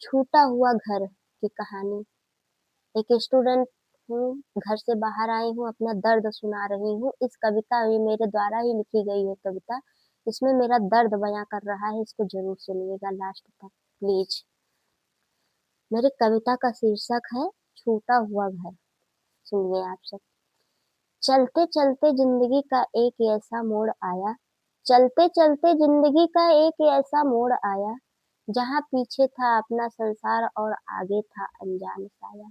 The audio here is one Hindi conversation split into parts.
छूटा हुआ घर की कहानी। एक स्टूडेंट हूँ, घर से बाहर आई हूँ, अपना दर्द सुना रही हूँ। इस कविता ये मेरे द्वारा ही लिखी गई है कविता। इसमें मेरा दर्द बयां कर रहा है, इसको जरूर सुनिएगा लास्ट तक प्लीज। मेरी कविता का शीर्षक है छूटा हुआ घर। सुनिए आप सब। चलते चलते जिंदगी का एक ऐसा मोड़ आया, चलते चलते जिंदगी का एक ऐसा मोड़ आया, जहाँ पीछे था अपना संसार और आगे था अनजान साया।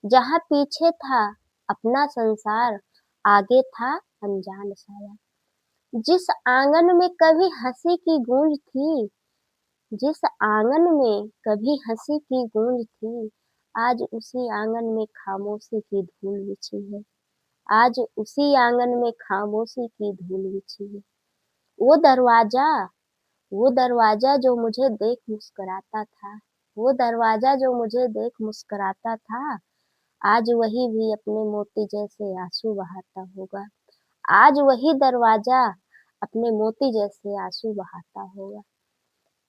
जहाँ पीछे था अपना संसार, आगे था अनजान साया। जिस आंगन में कभी हंसी की गूंज थी, जिस आंगन में कभी हंसी की गूंज थी, आज उसी आंगन में खामोशी की धूल बिछी है। आज उसी आंगन में खामोशी की धूल बिछी है। वो दरवाजा, वो दरवाजा जो मुझे देख मुस्कुराता था, वो दरवाजा जो मुझे देख मुस्कुराता था, आज वही भी अपने मोती जैसे आंसू बहाता होगा। आज वही दरवाजा अपने मोती जैसे आंसू बहाता होगा।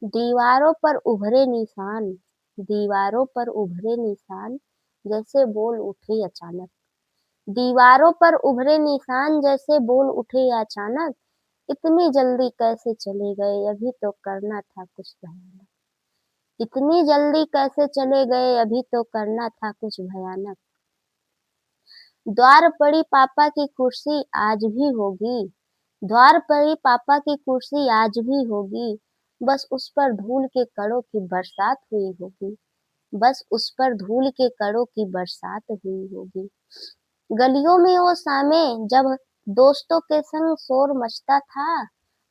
दीवारों पर उभरे निशान, दीवारों पर उभरे निशान, जैसे बोल उठे अचानक। दीवारों पर उभरे निशान जैसे बोल उठे अचानक। इतनी जल्दी कैसे चले गए, अभी तो करना था कुछ भयानक। इतनी जल्दी कैसे चले गए, अभी तो करना था कुछ भयानक। द्वार पड़ी पापा की कुर्सी आज भी होगी, द्वार पड़ी पापा की कुर्सी आज भी होगी, बस उस पर धूल के कणों की बरसात हुई होगी। बस उस पर धूल के कणों की बरसात हुई होगी। गलियों में वो सामे जब दोस्तों के संग शोर मचता था,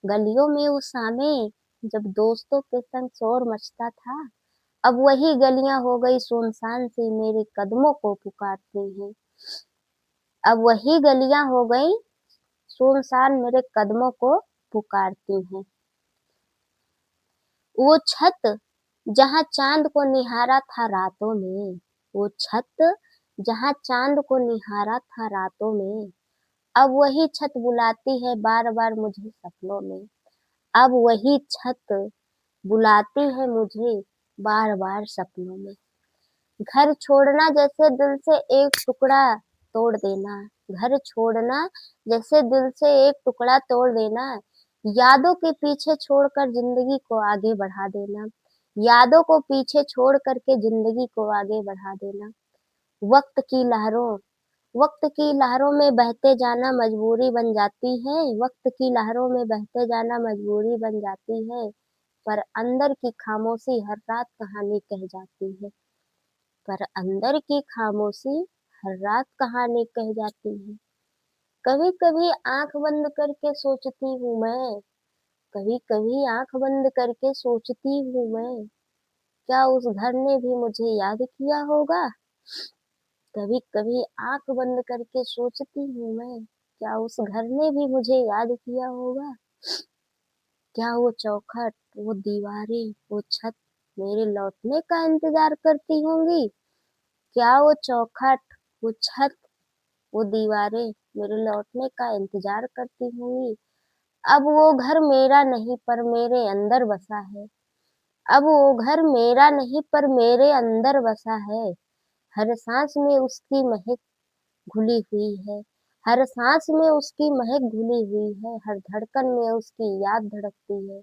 गलियों में वो सामे जब दोस्तों के संग शोर मचता था, अब वही गलियां हो गई सुनसान सी मेरे कदमों को पुकारती हैं। अब वही गलियां हो गई सुनसान मेरे कदमों को पुकारती हैं। वो छत जहां चांद को निहारा था रातों में, वो छत जहां चांद को निहारा था रातों में, अब वही छत बुलाती है बार बार मुझे सपनों में। अब वही छत बुलाती है मुझे बार बार सपनों में। घर छोड़ना जैसे दिल से एक टुकड़ा तोड़ देना, घर छोड़ना जैसे दिल से एक टुकड़ा तोड़ देना, यादों के पीछे छोड़कर जिंदगी को आगे बढ़ा देना, यादों को पीछे छोड़ करके जिंदगी को आगे बढ़ा देना। वक्त की लहरों, वक्त की लहरों में बहते जाना मजबूरी बन जाती है, वक्त की लहरों में बहते जाना मजबूरी बन जाती है, पर अंदर की खामोशी हर रात कहानी कह जाती है, पर अंदर की खामोशी हर रात कहानी कह जाती है। कभी कभी आंख बंद करके सोचती हूँ मैं, कभी कभी आंख बंद करके सोचती हूँ मैं, क्या उस घर ने भी मुझे याद किया होगा। कभी कभी आंख बंद करके सोचती हूँ मैं, क्या उस घर ने भी मुझे याद किया होगा। क्या वो चौखट, वो दीवारें, वो छत मेरे लौटने का इंतजार करती होंगी। क्या वो चौखट, वो छत, वो दीवारें मेरे लौटने का इंतजार करती होंगी। अब वो घर मेरा नहीं पर मेरे अंदर बसा है, अब वो घर मेरा नहीं पर मेरे अंदर बसा है। हर सांस में उसकी महक घुली हुई है, हर सांस में उसकी महक घुली हुई है, हर धड़कन में उसकी याद धड़कती है,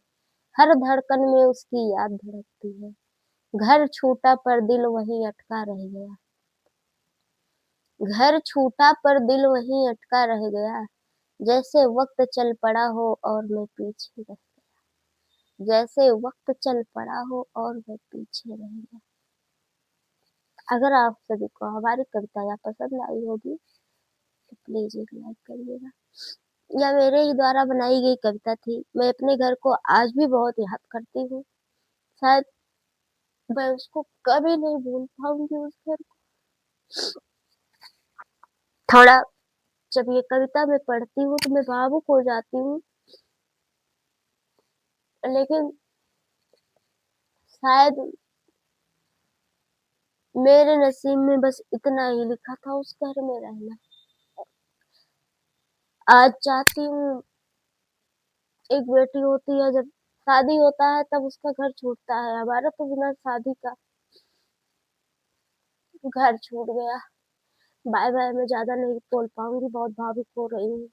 हर धड़कन में उसकी याद धड़कती है। घर छूटा पर दिल वहीं अटका रह गया, घर छूटा पर दिल वहीं अटका रह गया, जैसे वक्त चल पड़ा हो और मैं पीछे रह गया, जैसे वक्त चल पड़ा हो और मैं पीछे रह गया। अगर आप सभी को हमारी कविताएं पसंद आई होगी तो प्लीज एक लाइक करिएगा। यह मेरे ही द्वारा बनाई गई कविता थी। मैं अपने घर को आज भी बहुत याद करती हूँ। शायद मैं उसको कभी नहीं भूल पाऊंगी उस घर को। थोड़ा जब ये कविता मैं पढ़ती हूँ तो मैं भावुक हो जाती हूँ, लेकिन शायद मेरे नसीब में बस इतना ही लिखा था उस घर में रहना। आज चाहती हूँ, एक बेटी होती है जब शादी होता है तब उसका घर छूटता है, हमारा तो बिना शादी का घर छूट गया। बाय-बाय मैं ज़्यादा नहीं बोल पाऊँगी, बहुत भावुक हो रही हूँ।